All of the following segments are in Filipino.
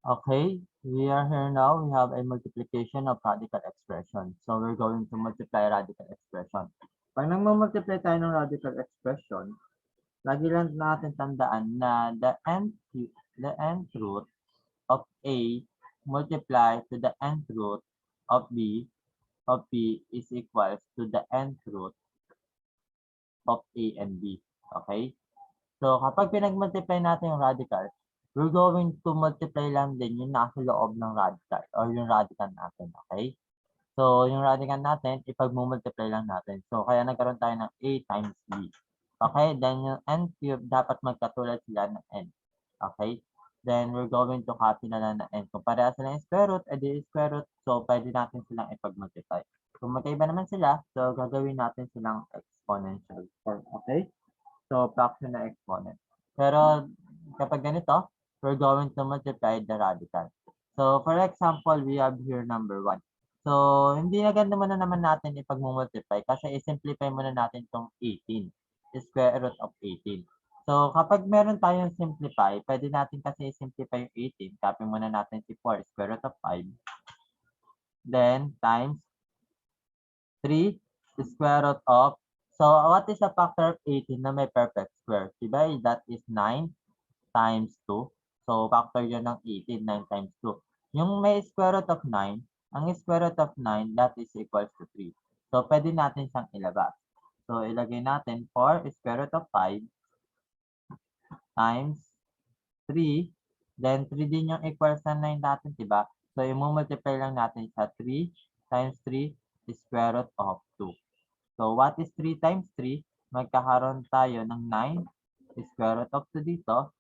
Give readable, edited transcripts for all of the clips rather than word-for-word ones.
Okay, we are here now. We have a multiplication of radical expression. So we're going to multiply radical expression. Pag nagmumultiply tayo ng radical expression, lagi lang natin tandaan na the nth root of A multiplied to the nth root of B is equals to the nth root of A and B. Okay? So, kapag pinag-multiply natin yung radical, we're going to multiply lang din yung nasa loob ng radical or yung radical natin. Okay? So, yung radical natin, ipag-multiply lang natin. So, kaya nagkaroon tayo ng A times B. Okay? Then, yung n cube, dapat magkatulad sila ng n. Okay? Then, we're going to copy na lang ng n. Kung pareha sila yung square root, edi square root. So, pwede natin silang ipag-multiply. Kung magkaiba naman sila, so, gagawin natin silang exponential form. Okay? So, fraction na exponent. Pero, kapag ganito, we're going to multiply the radical. So, for example, we have here number 1. So, hindi na ganda muna naman natin ipag-multiply kasi i-simplify muna natin itong 18. Square root of 18. So, kapag meron tayong simplify, pwede natin kasi i-simplify yung 18. Copy muna natin si 4, square root of 5. Then, times 3, square root of. So, what is the factor of 18 na may perfect square? Diba? That is 9 times 2. So, factor yun ng 18, 9 times 2. Yung may square root of 9, ang square root of 9, that is equals to 3. So, pwede natin siyang ilabas. So, ilagay natin 4 square root of 5 times 3. Then, 3 din yung equals na 9 natin, diba? So, i-multiply lang natin sa 3 times 3 square root of 2. So, what is 3 times 3? Magkakaroon tayo ng 9 square root of 2 dito.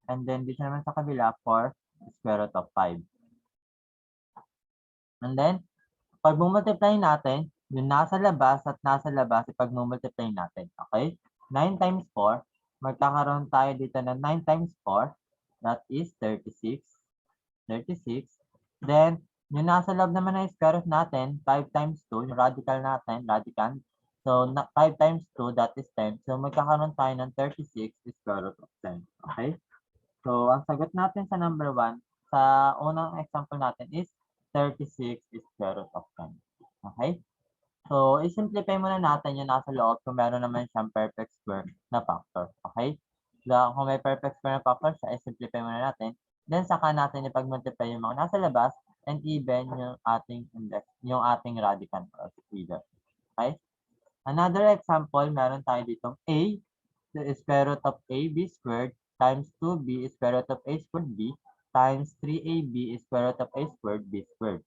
And then, dito naman sa kabila, 4 square root of 5. And then, pag multiply natin, yung nasa labas at nasa labas, ipag-multiply natin. Okay? 9 times 4, magkakaroon tayo dito ng 9 times 4. That is 36. 36. Then, yung nasa loob naman ng square root natin, 5 times 2, yung radical natin, radicand. So, 5 times 2, that is 10. So, magkakaroon tayo ng 36 square root of 10. Okay? So, ang sagot natin sa number 1, sa unang example natin is 36 square root of 10. Okay? So, i-simplify muna natin yung nasa loob kung meron naman siyang perfect square na factor. Okay? Kung may perfect square na factor siya, i-simplify muna natin. Then, saka natin ipag-multiply yung mga nasa labas and even yung ating index, yung ating radicand or either. Okay? Another example, meron tayo ditong A, the square root of AB squared times 2B square root of A squared B times 3AB square root of A squared B squared.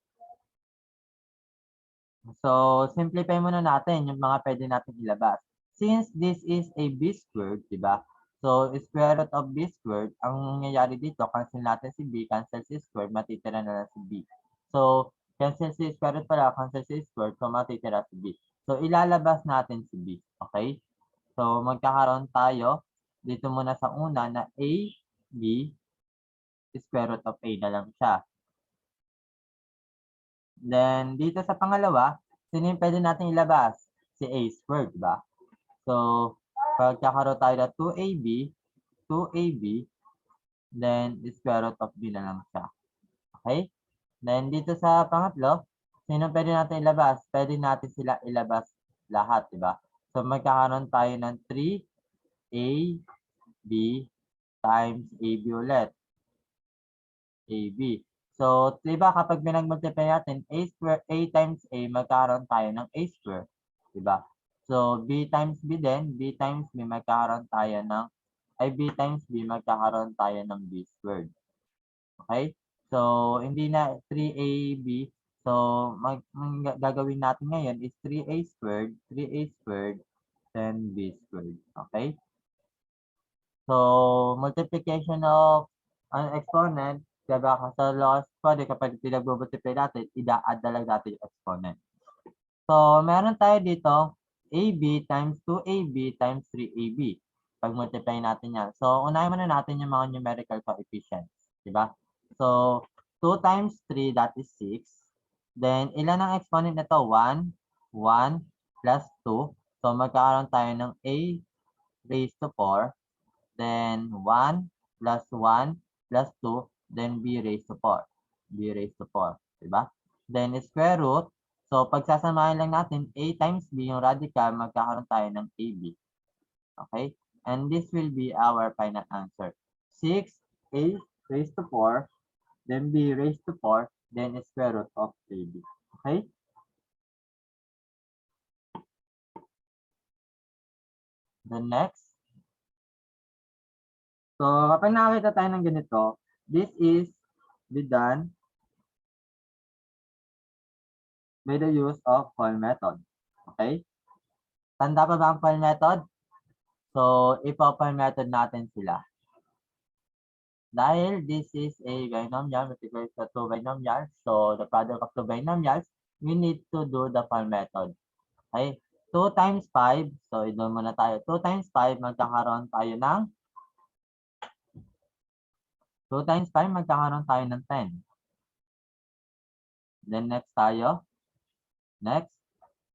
So, simplify muna natin yung mga pwede natin ilabas. Since this is a B squared, di ba? So, square root of B squared, ang nangyayari dito, cancel natin si B, cancel si squared, matitira na lang si B. So, cancel si square root pala, cancel si squared, so matitira si B. So, ilalabas natin si B. Okay? So, magkakaroon tayo dito muna sa una na A, B, square root of A na lang siya. Then, dito sa pangalawa, sino yung pwede natin ilabas? Si A squared, diba? So, pagkakaroon tayo na 2AB, then square root of B na lang siya. Okay? Then, dito sa pangatlo, sino pwede natin ilabas? Pwede natin sila ilabas lahat, diba? So, magkakaroon tayo ng 3AB times AB ulit. AB. So, diba kapag pinag-multiply natin, A times A, magkakaroon tayo ng A square. Diba? So, B times B din, B times B, magkakaroon tayo ng, B times B, magkakaroon tayo ng B squared. Okay? So, hindi na 3AB. So, gagawin natin ngayon is 3A squared, then B squared. Okay? So, multiplication of an exponent, diba? Sa lowest exponent, kapag pinag-multiply natin, ida-add na lang natin yung exponent. So, meron tayo dito, AB times 2AB times 3AB. Pag-multiply natin yan. So, unahin muna natin yung mga numerical coefficients. Diba? So, 2 times 3, that is 6. Then, ilan ang exponent nito? 1, 1 plus 2. So, magkakaroon tayo ng A raised to 4. Then, 1 plus 1 plus 2. then b raised to 4. b raised to 4. Diba? Then square root. So, pagsasamahin lang natin, a times b yung radical, magkakaroon tayo ng ab. Okay? And this will be our final answer. 6a raised to 4, then b raised to 4, then square root of ab. Okay? The next. So, kapag nakakita tayo ng ganito, this is be done by the use of FOIL method. Okay? Tanda pa ba ang FOIL method? So, ipo-FOIL method natin sila. Dahil this is a binomial multiplied sa two binomials, so the product of two binomials, we need to do the FOIL method. Okay? 2 times 5, so doon muna tayo. 2 times 5, magkakaroon tayo ng 2 times 5, magkakaroon tayo ng 10. Then next tayo. Next,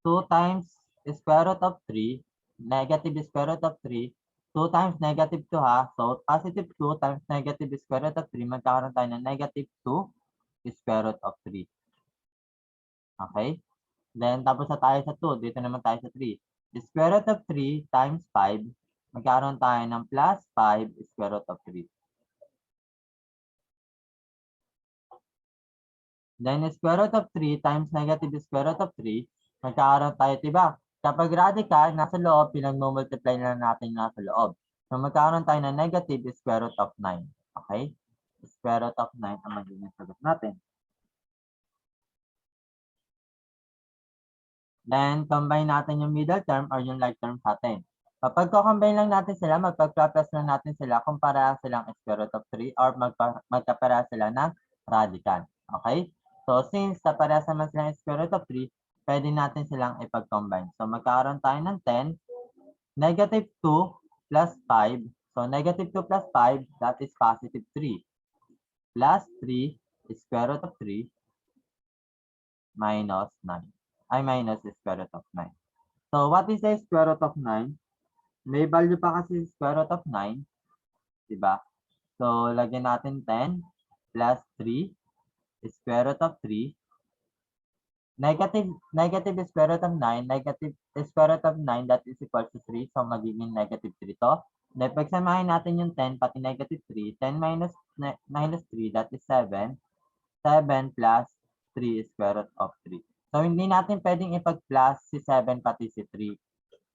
2 times square root of 3, negative square root of 3, 2 times negative 2 ha. So, positive 2 times negative square root of 3, magkakaroon tayo ng negative 2 square root of 3. Okay? Then, tapos na tayo sa 2. Dito naman tayo sa 3. Square root of 3 times 5, magkakaroon tayo ng plus 5 square root of 3. Then, square root of 3 times negative square root of 3, magkakaroon tayo, diba? Kapag radical, nasa loob, pinag-multiply na natin nasa loob. So, magkakaroon tayo ng negative square root of 9. Okay? Square root of 9 ang magiging sagot natin. Then, combine natin yung middle term or yung like term sa atin. Kapag ko-combine lang natin sila, magpag-plus lang natin sila kung para silang square root of 3 or magkapara sila ng radical. Okay? So, since kapara naman silang square root of 3, pwede natin silang ipag-combine. So, magkakaroon tayo ng 10, negative 2 plus 5. So, negative 2 plus 5, that is positive 3. Plus 3 square root of 3 minus 9. Ay, minus square root of 9. So, what is the square root of 9? May value pa kasi square root of 9. Diba? So, lagyan natin 10 plus 3 square root of 3. Negative square root of 9, negative square root of 9, that is equal to 3. So, magiging negative 3 to. Then, pagsamahin natin yung 10, pati negative 3. 10 minus 3, that is 7. 7 plus 3 square root of 3. So, hindi natin pwedeng ipag-plus si 7 pati si 3.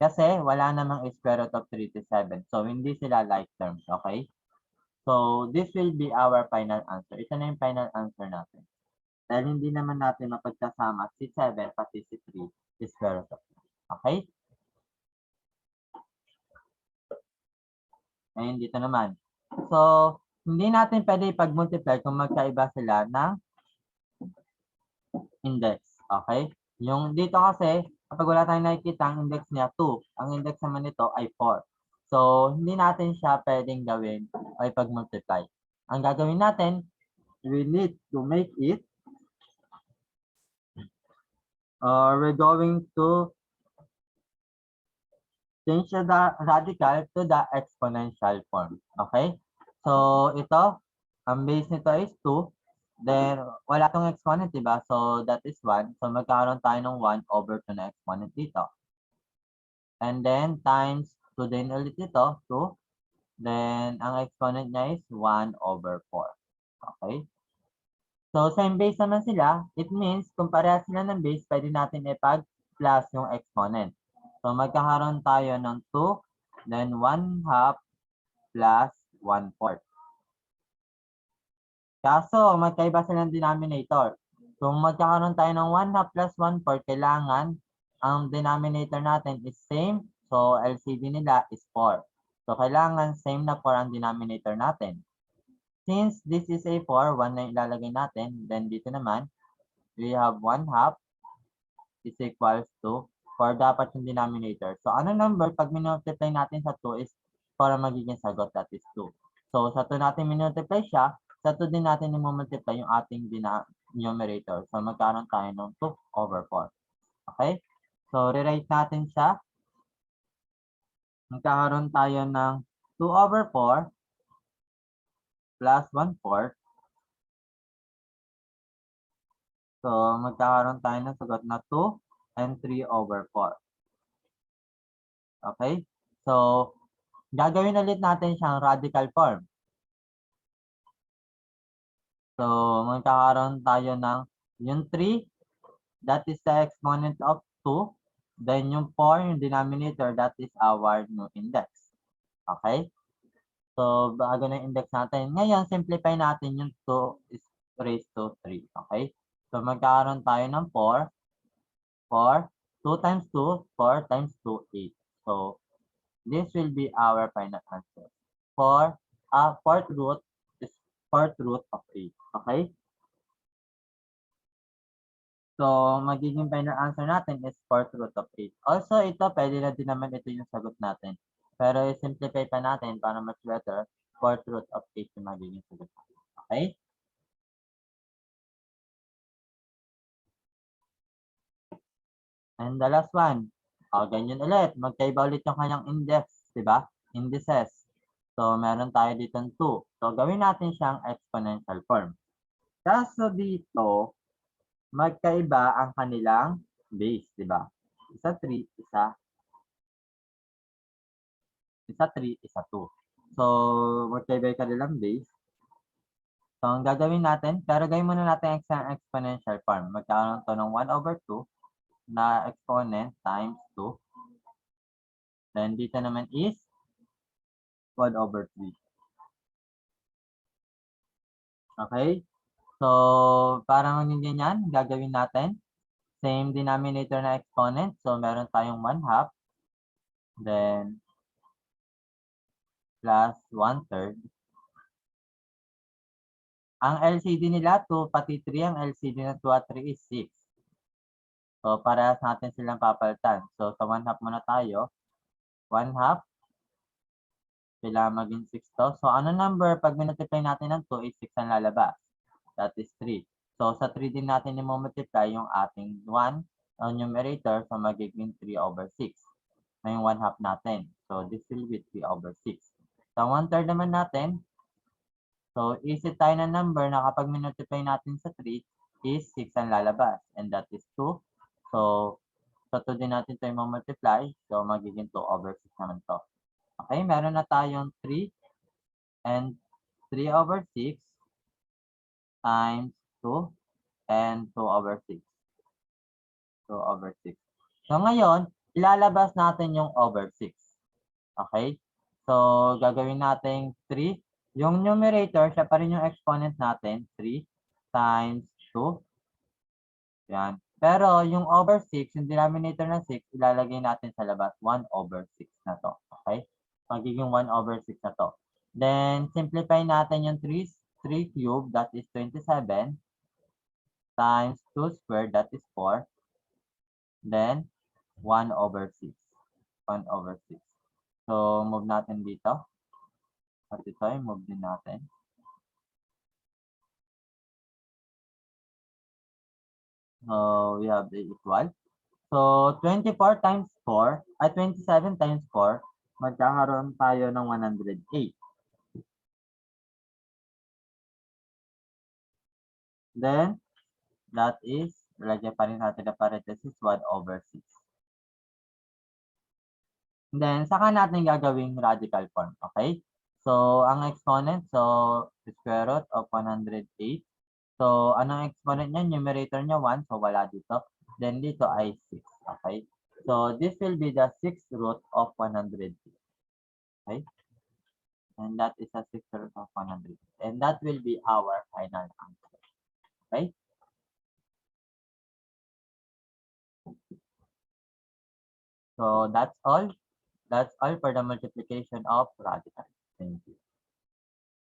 Kasi wala namang square root of 3 to 7. So, hindi sila like terms. Okay? So, this will be our final answer. Ito na yung final answer natin. Dahil hindi naman natin mapagkasama si 7 pati si 3 square root of 3. Okay? Ngayon dito naman. So, hindi natin pwede ipag-multiply kung magkaiba sila ng index. Okay? Yung dito kasi, kapag wala tayong nakikita, ang index niya 2. Ang index naman nito ay 4. So, hindi natin siya pwedeng gawin o ipag-multiply. Ang gagawin natin, we need to make it, we're going to change the radical to the exponential form. Okay? So, ito, ang base nito is 2. Then, wala tong exponent, diba? So, that is 1. So, magkakaroon tayo ng 1 over 2 na exponent dito. And then, times 2 din ulit ito, 2. Then, ang exponent niya is 1 over 4. Okay? So, same base naman sila. It means, kung pareha sila ng base, pwede natin ipag-plus yung exponent. So, magkakaroon tayo ng 2, then 1 half plus 1/4. Kaso, magkaiba silang denominator. Kung magkakaroon tayo ng 1 half plus 1/4, kailangan ang denominator natin is same. So, LCD nila is 4. So, kailangan same na 4 ang denominator natin. Since this is a 4, 1 na ilalagay natin. Then, dito naman, we have 1 half is equals to 4 dapat yung denominator. So, anong number pag minultiply natin sa 2 is 4 ang magiging sagot, that is 2. So, sa 2 natin minultiply siya, sa 2 din natin i-multiply yung ating numerator. So, magkaroon tayo ng 2 over 4. Okay? So, rewrite natin siya. Magkakaroon tayo ng 2 over 4 plus 1/4. So, magkakaroon tayo ng sagot na 2 and 3/4. Okay? So, gagawin ulit natin siyang radical form. So, magkakaroon tayo ng yung 3, that is the exponent of 2. Then yung 4, yung denominator, that is our new index. Okay? So, bago na index natin. Ngayon, simplify natin yung 2 is raised to 3. Okay? So, magkakaroon tayo ng 4. 2 times 2, 4 times 2, 8. So, this will be our final answer. 4th root is 4th root of 8. Okay? So, magiging final answer natin is 4th root of 8. Also, ito, pwede na din naman ito yung sagot natin. Pero, i-simplify pa natin para mas better. 4th root of 8 yung magiging sagot natin. Okay? And the last one. Ganyan ulit. Magkaiba ulit yung kanyang index. Diba? Indices. So, meron tayo dito 2. So, gawin natin siyang exponential form. Kaso dito, magkaiba ang kanilang base, di ba? Isa 3, isa 3, isa 2. So, magkaiba yung kanilang base. So, ang gagawin natin, pero gawin muna natin ang exponential form. Magkakaroon to ng 1/2 na exponent times 2. Then, dito naman is 1/3. Okay? So, para maging ganyan, gagawin natin, same denominator na exponent. So, meron tayong 1/2. Then, plus 1/3. Ang LCD nila 2 pati 3, ang LCD ng 2 at 3 is 6. So, parehas natin silang papalitan. So, sa 1/2 muna tayo. 1/2. Kailangan maging 6 to. So, ano number pag minultiply natin ng 2 is 6 ang lalabas. That is 3. So, sa 3 din natin i-multiply yung ating 1 on numerator. So, magiging 3/6. Na yung 1/2 natin. So, this will be 3/6. Sa 1/3 naman natin, so, isip tayo ng number na kapag minultiply natin sa 3 is 6 ang lalabas. And that is 2. So, sa 2 din natin ito i-multiply. So, magiging 2/6 naman to. Okay, meron na tayong 3 and 3/6 times 2 and 2/6. 2/6. So, ngayon, ilalabas natin yung over 6. Okay? So, gagawin natin 3. Yung numerator, siya pa rin yung exponent natin. 3 times 2. Yan. Pero, yung over 6, yung denominator ng 6, ilalagay natin sa labas. 1/6 na to. Okay? Magiging 1/6 na to. Then, simplify natin yung 3 cube, that is 27, times 2 squared, that is 4. Then, 1/6. 1/6. So, move natin dito. At ito ay move din natin. So, we have the equal. So, 24 times 4, ay 27 times 4, magkakaroon tayo ng 108. Then, that is, lagyan pa rin natin na parenthesis, 1/6. Then, saka natin gagawing radical form, okay? So, ang exponent, so, square root of 108. So, anong exponent niya? Numerator niya 1, so wala dito. Then, dito ay 6, okay? So, this will be the 6th root of 108, okay? And that is a 6th root of 108. And that will be our final answer, okay? So, that's all. That's all for the multiplication of radicals. Thank you.